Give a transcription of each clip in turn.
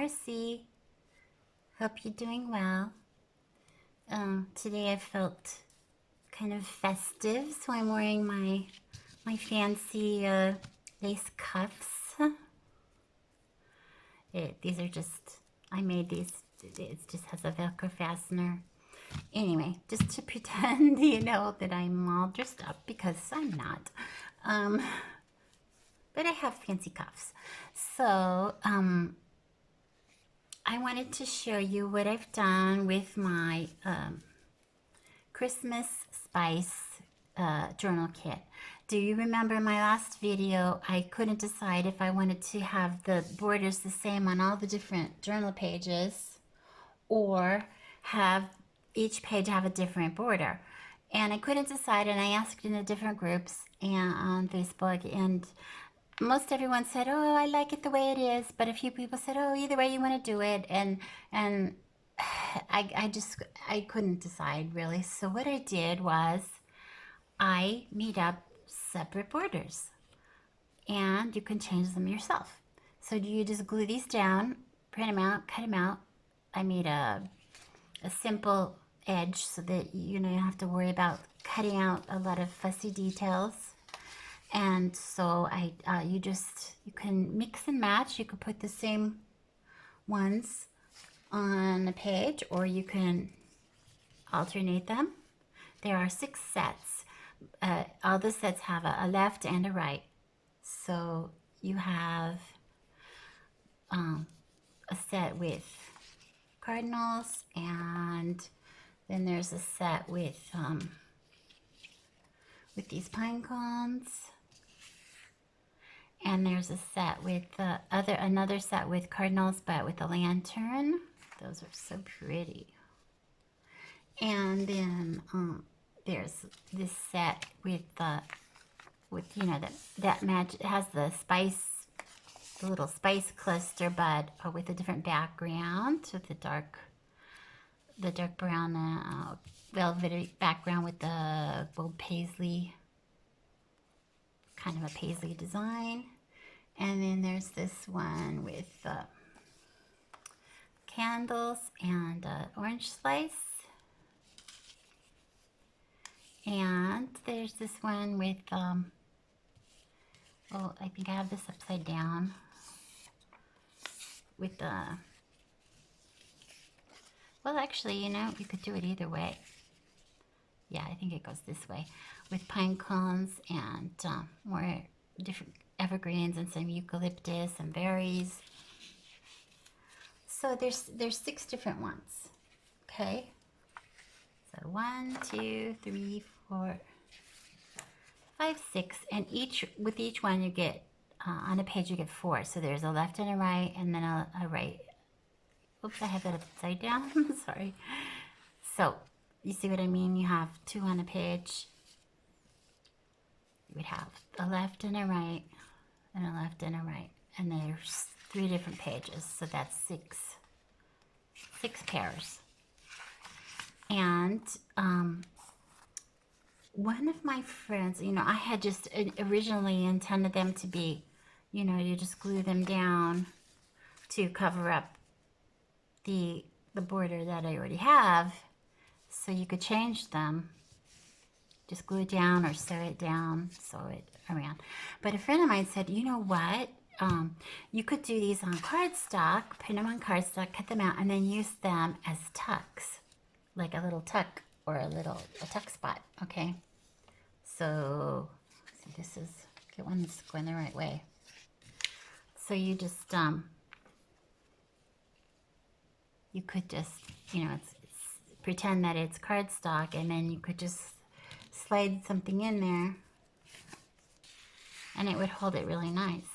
Marcy. Hope you're doing well. Today I felt kind of festive, so I'm wearing my fancy lace cuffs. These are just, I made these, it just has a Velcro fastener. Anyway, just to pretend, that I'm all dressed up, because I'm not. But I have fancy cuffs. So, I wanted to show you what I've done with my Christmas Spice journal kit. Do you remember my last video? I couldn't decide if I wanted to have the borders the same on all the different journal pages or have each page have a different border. And I couldn't decide, and I asked in the different groups and on Facebook, and most everyone said, oh, I like it the way it is, but a few people said, oh, either way you want to do it, and I couldn't decide really. So what I did was I made up separate borders, and you can change them yourself. So you just glue these down, print them out, cut them out. I made a simple edge so that you don't have to worry about cutting out a lot of fussy details. And so you can mix and match. You could put the same ones on a page, or you can alternate them. There are 6 sets. All the sets have a left and a right. So you have a set with cardinals, and then there's a set with these pine cones. And there's a set with another set with cardinals, but with a lantern. Those are so pretty. And then there's this set with that match. It has the little spice cluster, but with a different background, with the dark brown velvety background with the gold paisley, kind of a paisley design. And then there's this one with candles and orange slice. And there's this one with, I think I have this upside down with well, actually, you could do it either way. Yeah, I think it goes this way, with pine cones and more different evergreens and some eucalyptus and berries. So there's 6 different ones. Okay. So 1, 2, 3, 4, 5, 6, and with each one you get on a page you get 4. So there's a left and a right, and then a right. Oops, I have that upside down. Sorry. So you see what I mean? You have 2 on a page. You would have a left and a right, and a left and a right, and there's 3 different pages. So that's 6 pairs. And one of my friends, I had just originally intended them to be, you just glue them down to cover up the border that I already have, so you could change them. Just glue it down or sew it down, sew it around. But a friend of mine said, you know what? You could do these on cardstock, print them on cardstock, cut them out, and then use them as tucks, like a little tuck or a tuck spot. Okay. So this is, get one that's going the right way. So you just you could just, pretend that it's cardstock, and then you could just slide something in there, and it would hold it really nice.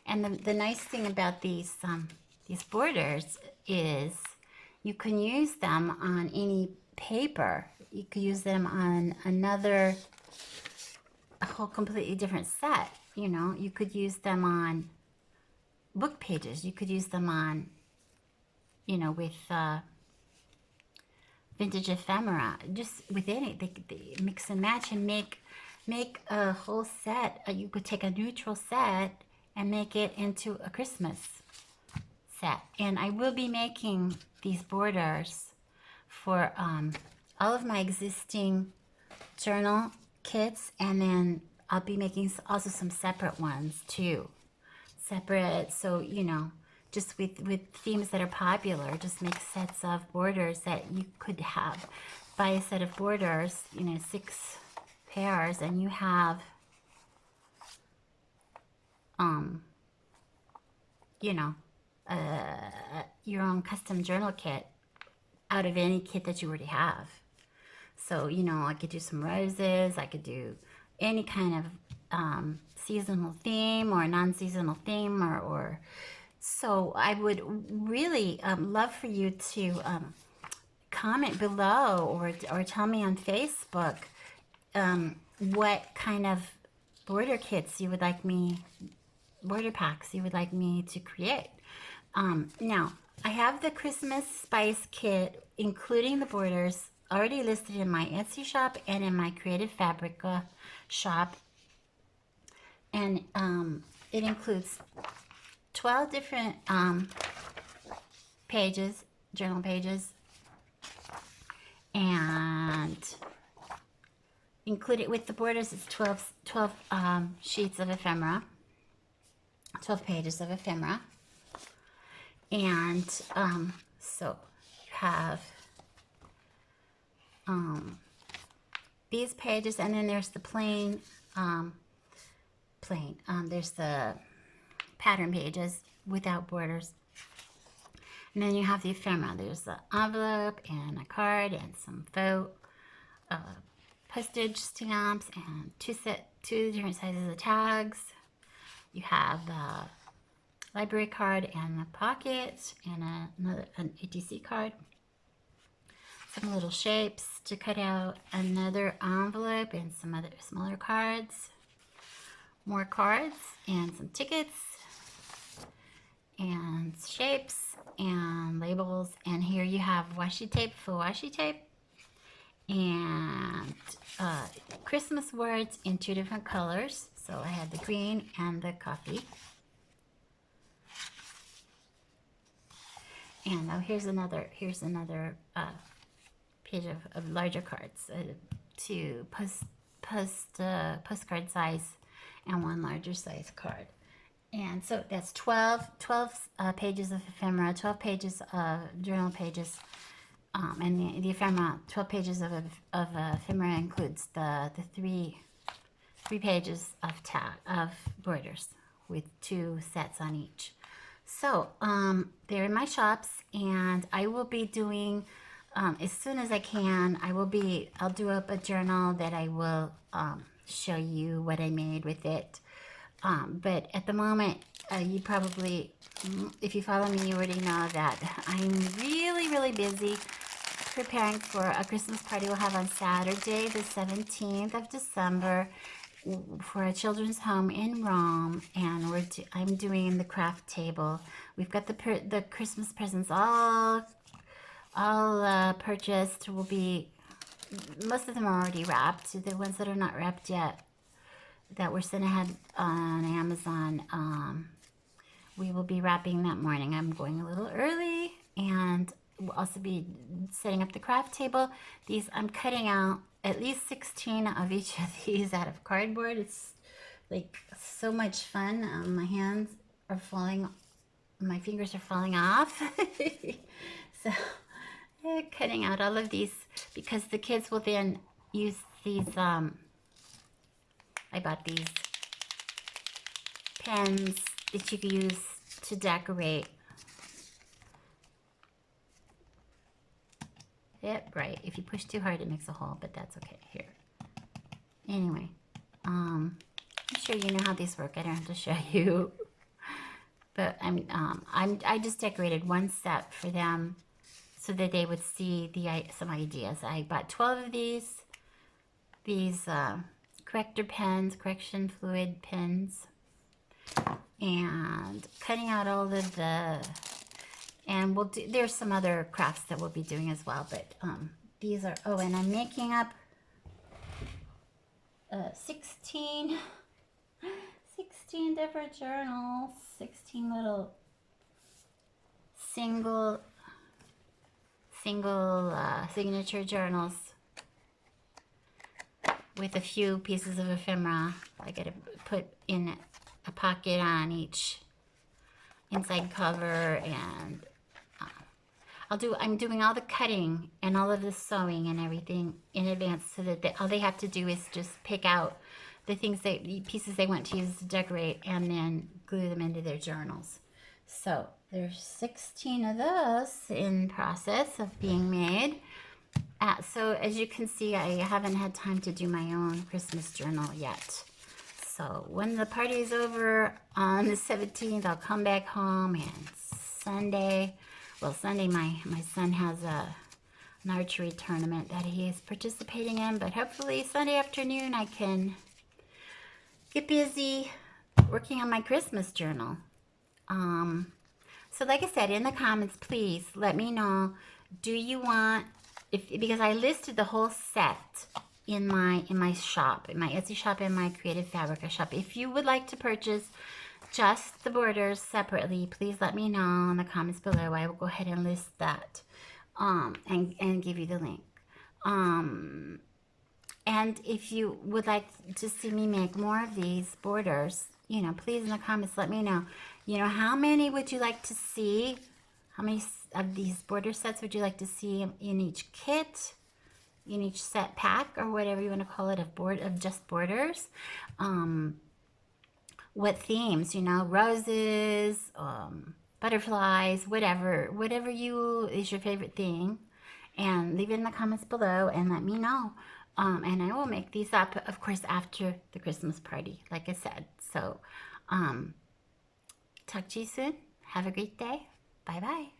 And the nice thing about these borders is you can use them on any paper. You could use them on a whole completely different set. You could use them on book pages. You could use them on, with vintage ephemera. Just with any, they mix and match and make a whole set. You could take a neutral set and make it into a Christmas set. And I will be making these borders for all of my existing journal kits, and then I'll be making also some separate ones too. Separate, so you know, just with themes that are popular, just make sets of borders that you could have. Buy a set of borders, you know, 6 pairs, and you have you know, your own custom journal kit out of any kit that you already have. So, you know, I could do some roses, I could do any kind of seasonal theme or non-seasonal theme, or so I would really love for you to comment below or tell me on Facebook what kind of border kits you would like me, border packs you would like me to create. Now, I have the Christmas Spice Kit, including the borders, already listed in my Etsy shop and in my Creative Fabrica shop. And it includes 12 different pages, journal pages, and included with the borders is 12 sheets of ephemera, 12 pages of ephemera. And so you have these pages, and then there's the plain, there's the pattern pages without borders. And then you have the ephemera. There's the envelope and a card and some faux postage stamps and two different sizes of tags. You have the library card and the pocket and an ATC card. Some little shapes to cut out, another envelope and some other smaller cards, more cards and some tickets and shapes and labels. And here you have washi tape, faux washi tape, and Christmas words in 2 different colors. So I had the green and the coffee. And now here's another page of larger cards, 2 postcard size and 1 larger size card. And so that's 12 pages of ephemera, 12 pages of journal pages, and the ephemera, 12 pages of ephemera includes the 3 pages of borders with 2 sets on each. So they're in my shops, and I will be doing, as soon as I can, I'll do up a journal that I will show you what I made with it. But at the moment, you probably, if you follow me, you already know that I'm really busy preparing for a Christmas party we'll have on Saturday, the 17th of December, for a children's home in Rome, and I'm doing the craft table. We've got the Christmas presents all purchased. Most of them are already wrapped. The ones that are not wrapped yet, that were sent ahead on Amazon, we will be wrapping that morning. I'm going a little early, and we'll also be setting up the craft table. I'm cutting out at least 16 of each of these out of cardboard. It's like so much fun. My hands are my fingers are falling off. So cutting out all of these, because the kids will then use these, I bought these pens that you can use to decorate. Yep, right. If you push too hard, it makes a hole, but that's okay. Here. Anyway, I'm sure you know how these work. I don't have to show you. But I just decorated 1 set for them so that they would see some ideas. I bought 12 of these corrector pens, correction fluid pens, and cutting out all of the. And there's some other crafts that we'll be doing as well, but these are, and I'm making up 16 16 different journals, 16 little single signature journals with a few pieces of ephemera. I gotta put in a pocket on each inside cover, and I'm doing all the cutting and all of the sewing and everything in advance, so that all they have to do is just pick out the pieces they want to use to decorate, and then glue them into their journals. So there's 16 of those in process of being made. So as you can see, I haven't had time to do my own Christmas journal yet. So when the party is over on the 17th, I'll come back home, and Sunday, my son has an archery tournament that he is participating in, but hopefully Sunday afternoon I can get busy working on my Christmas journal. So like I said, in the comments, please let me know, do you want, because I listed the whole set in my shop, in my Etsy shop and my Creative Fabrica shop. If you would like to purchase just the borders separately, please let me know in the comments below. I will go ahead and list that and give you the link. And if you would like to see me make more of these borders, you know, please in the comments let me know. You know, how many would you like to see? How many of these border sets would you like to see in each kit, in each set pack, or whatever you want to call it, of just borders? What themes, you know, roses, butterflies, whatever is your favorite thing, and leave it in the comments below and let me know. And I will make these up, of course, after the Christmas party, like I said. So, talk to you soon. Have a great day. Bye-bye.